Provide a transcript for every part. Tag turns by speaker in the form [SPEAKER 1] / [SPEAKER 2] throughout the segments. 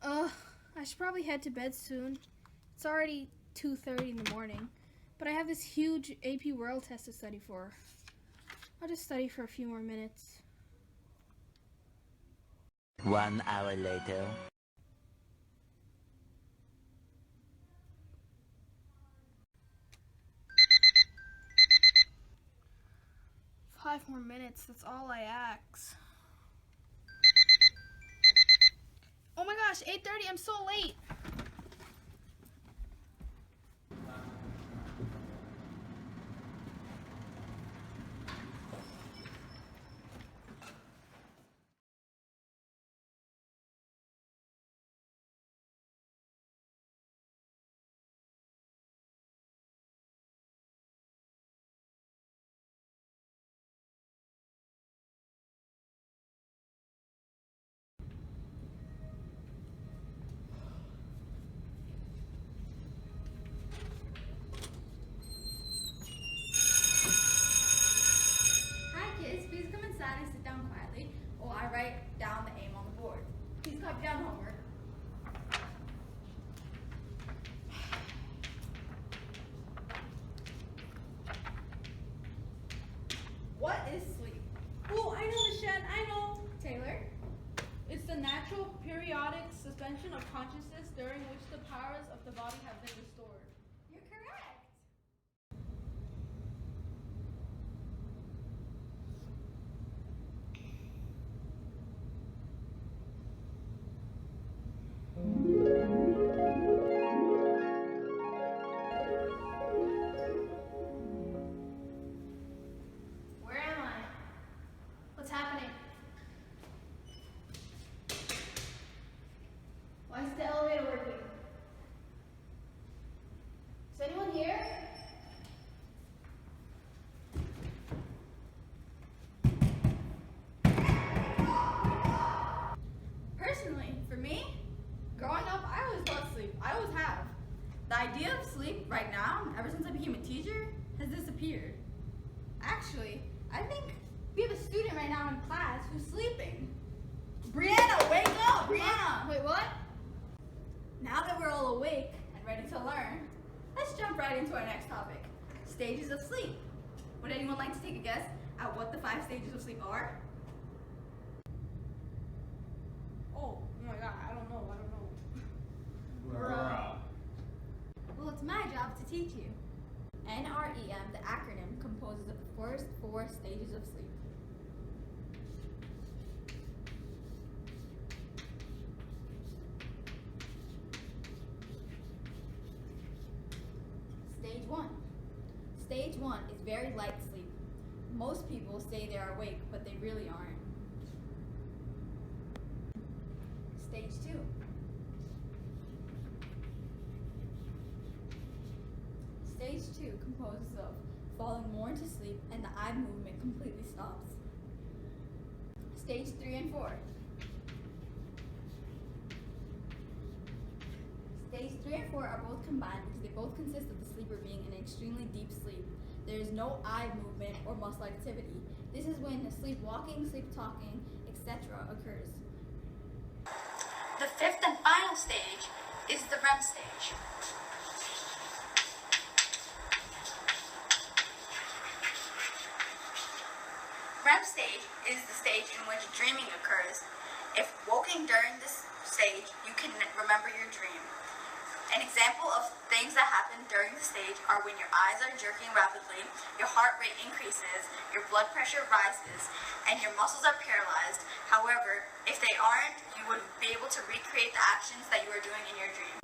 [SPEAKER 1] Ugh, I should probably head to bed soon. It's already 2:30 in the morning, but I have this huge AP World test to study for. I'll just study for a few more minutes.
[SPEAKER 2] 1 hour later.
[SPEAKER 1] Five more minutes, that's all I ask. Oh my gosh, 8:30, I'm so late. Hi kids, please come inside and sit down quietly while I write down the aim on the board. Please copy down the homework. What is sleep?
[SPEAKER 3] Oh, I know, Shen, I know.
[SPEAKER 1] Taylor?
[SPEAKER 3] It's the natural periodic suspension of consciousness during which the powers of the body have been restored.
[SPEAKER 1] You're correct. Where am I? What's happening? Why is the elevator working? Is anyone here? Personally, for me, growing up, I always loved sleep. I always have. The idea of sleep right now, ever since I became a teacher, has disappeared. Actually, I think we have a student right now in class who's sleeping. Brianna, wake up! Brianna! Wait, what? Now that we're all awake and ready to learn, let's jump right into our next topic, stages of sleep. Would anyone like to take a guess at what the 5 stages of sleep are?
[SPEAKER 3] Oh my god, I don't know.
[SPEAKER 1] Well, it's my job to teach you. NREM, the acronym, composes of the first 4 stages of sleep. Stage 1. Stage 1 is very light sleep. Most people say they are awake, but they really aren't. Stage 2. Stage 2 composes of falling more into sleep and the eye movement completely stops. Stage 3 and 4. Stage 3 and 4 are both combined because they both consist of the sleeper being in extremely deep sleep. There is no eye movement or muscle activity. This is when sleepwalking, sleep talking, etc. occurs.
[SPEAKER 4] The 5th and final stage is the REM stage. REM stage is the stage in which dreaming occurs. If woken during this stage, you can remember your dream. An example of things that happen during the stage are when your eyes are jerking rapidly, your heart rate increases, your blood pressure rises, and your muscles are paralyzed. However, if they aren't, you would be able to recreate the actions that you were doing in your dream.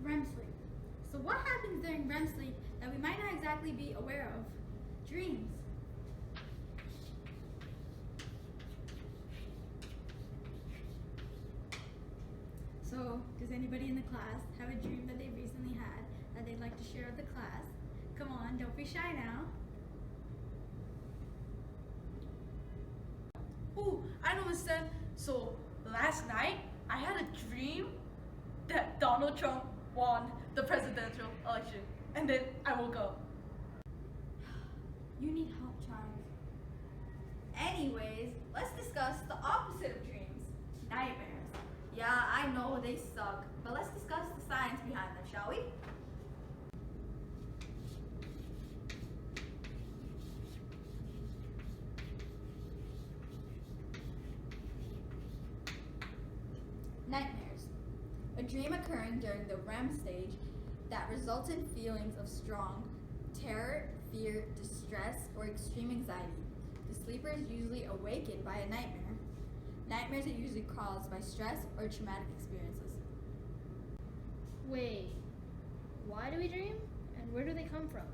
[SPEAKER 1] REM sleep. So what happens during REM sleep that we might not exactly be aware of? Dreams. So, does anybody in the class have a dream that they recently had that they'd like to share with the class? Come on, don't be shy now.
[SPEAKER 3] Oh, I know, Miss Shen. So last night I had a dream that Donald Trump won the presidential election, and then I woke up.
[SPEAKER 1] You need help, child. Anyways, let's discuss the opposite of dreams, nightmares. Yeah, I know they suck, but let's discuss the science behind them, shall we? Nightmares. A dream occurring during the REM stage that results in feelings of strong terror, fear, distress, or extreme anxiety. The sleeper is usually awakened by a nightmare. Nightmares are usually caused by stress or traumatic experiences.
[SPEAKER 3] Wait, why do we dream? And where do they come from?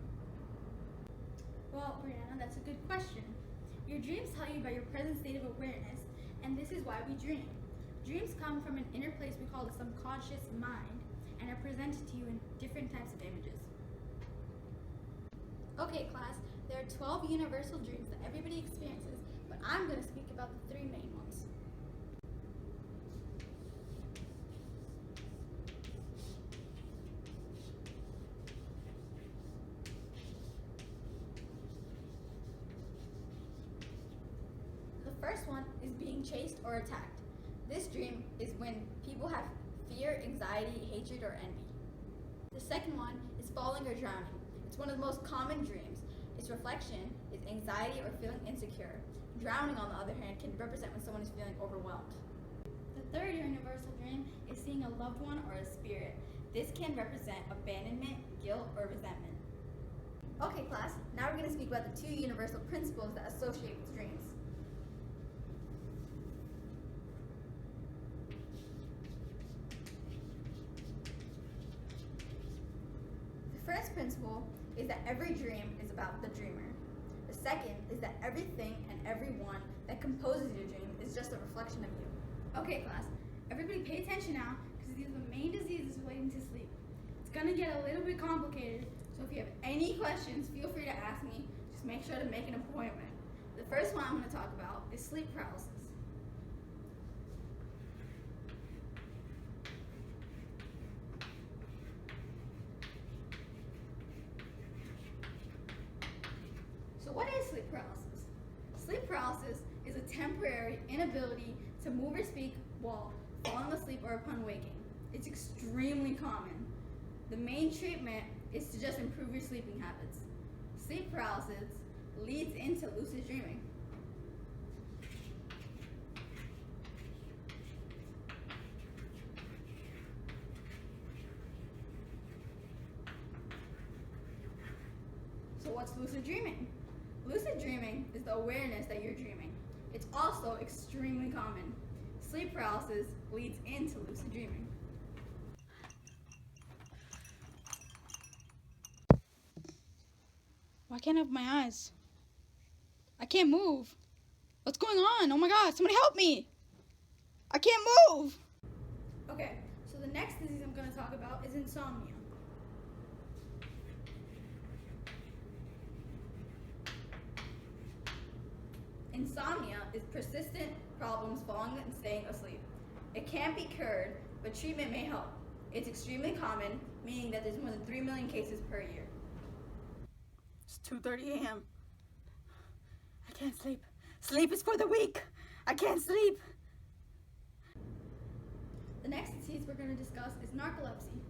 [SPEAKER 1] Well, Brianna, that's a good question. Your dreams tell you about your present state of awareness, and this is why we dream. Dreams come from an inner place we call the subconscious mind and are presented to you in different types of images. Okay, class, there are 12 universal dreams that everybody experiences, but I'm going to speak about the 3 main ones. The first one is being chased or attacked. This dream is when people have fear, anxiety, hatred, or envy. The second one is falling or drowning. It's one of the most common dreams. Its reflection is anxiety or feeling insecure. Drowning, on the other hand, can represent when someone is feeling overwhelmed. The third universal dream is seeing a loved one or a spirit. This can represent abandonment, guilt, or resentment. Okay, class, now we're going to speak about the 2 universal principles that associate with dreams. The first principle is that every dream is about the dreamer. The second is that everything and everyone that composes your dream is just a reflection of you. Okay, class, everybody pay attention now, because these are the main diseases relating to sleep. It's gonna get a little bit complicated, so if you have any questions, feel free to ask me. Just make sure to make an appointment. The first one I'm gonna talk about is sleep paralysis. What is sleep paralysis? Sleep paralysis is a temporary inability to move or speak while falling asleep or upon waking. It's extremely common. The main treatment is to just improve your sleeping habits. Sleep paralysis leads into lucid dreaming. So what's lucid dreaming? Lucid dreaming is the awareness that you're dreaming. It's also extremely common. Sleep paralysis leads into lucid dreaming.
[SPEAKER 5] Why can't I open my eyes? I can't move. What's going on? Oh my God, somebody help me! I can't move!
[SPEAKER 1] Okay, so the next disease I'm going to talk about is insomnia. Insomnia is persistent problems falling and staying asleep. It can't be cured, but treatment may help. It's extremely common, meaning that there's more than 3 million cases per year.
[SPEAKER 5] It's 2:30 a.m. I can't sleep. Sleep is for the weak. I can't sleep.
[SPEAKER 1] The next disease we're going to discuss is narcolepsy.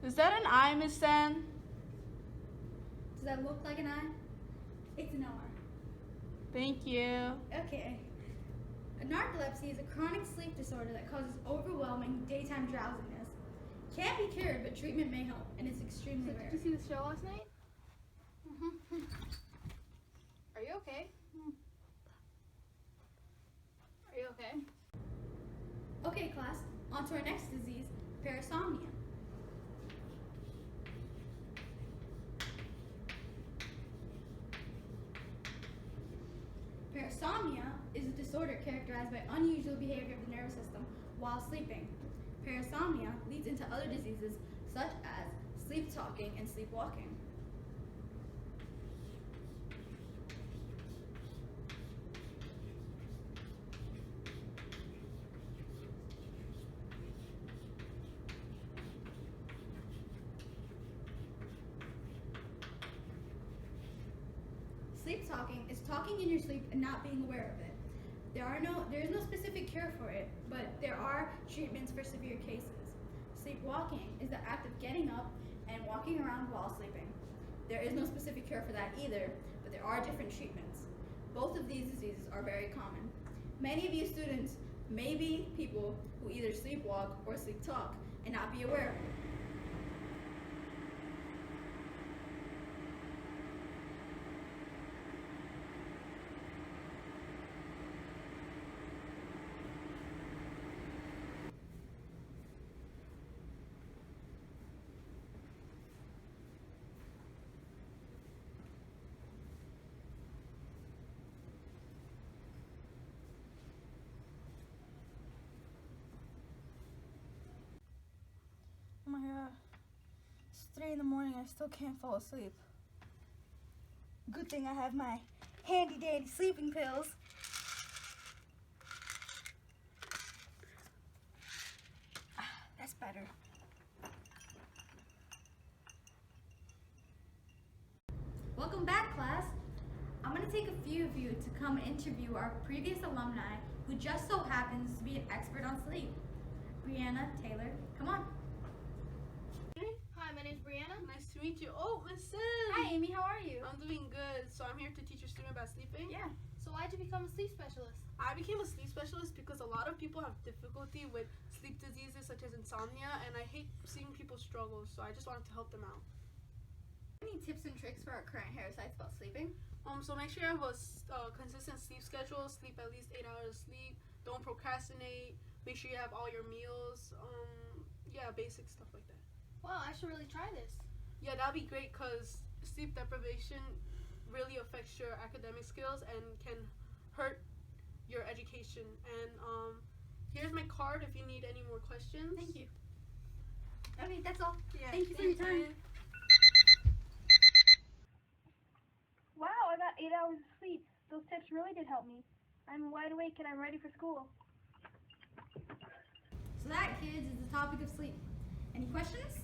[SPEAKER 5] Is that an eye, Miss Shen?
[SPEAKER 1] Does that look like an eye? It's an R.
[SPEAKER 5] Thank you.
[SPEAKER 1] Okay. Narcolepsy is a chronic sleep disorder that causes overwhelming daytime drowsiness. Can't be cured, but treatment may help, and it's extremely rare.
[SPEAKER 3] Did you see the show last night? Are you okay? Are you okay?
[SPEAKER 1] Okay, class, on to our next disease, parasomnia. Parasomnia is a disorder characterized by unusual behavior of the nervous system while sleeping. Parasomnia leads into other diseases such as sleep talking and sleepwalking. Sleep talking is talking in your sleep and not being aware of it. There is no specific cure for it, but there are treatments for severe cases. Sleepwalking is the act of getting up and walking around while sleeping. There is no specific cure for that either, but there are different treatments. Both of these diseases are very common. Many of you students may be people who either sleepwalk or sleep talk and not be aware of it.
[SPEAKER 5] Oh my god. It's 3 in the morning. I still can't fall asleep. Good thing I have my handy dandy sleeping pills. That's better.
[SPEAKER 1] Welcome back, class. I'm going to take a few of you to come interview our previous alumni who just so happens to be an expert on sleep. Brianna, Taylor, come on.
[SPEAKER 3] Hi, my name's Brianna. Nice to meet you. Oh, Miss Shen.
[SPEAKER 1] Hi, Amy, how are you?
[SPEAKER 3] I'm doing good. So I'm here to teach your student about sleeping.
[SPEAKER 1] Yeah.
[SPEAKER 3] So why'd you become a sleep specialist? I became a sleep specialist because a lot of people have difficulty with sleep diseases such as insomnia, and I hate seeing people struggle, so I just wanted to help them out.
[SPEAKER 1] Any tips and tricks for our current parasites about sleeping?
[SPEAKER 3] So make sure you have a consistent sleep schedule. Sleep at least 8 hours of sleep. Don't procrastinate. Make sure you have all your meals. Yeah, basic stuff like that.
[SPEAKER 6] Wow, I should really try this.
[SPEAKER 3] Yeah, that'd be great because sleep deprivation really affects your academic skills and can hurt your education. And here's my card if you need any more questions.
[SPEAKER 1] Thank you. Okay, that's all.
[SPEAKER 3] Yeah,
[SPEAKER 1] Thank you for your time.
[SPEAKER 6] Wow, I got 8 hours of sleep. Those tips really did help me. I'm wide awake and I'm ready for school.
[SPEAKER 1] So that, kids, is the topic of sleep. Any questions?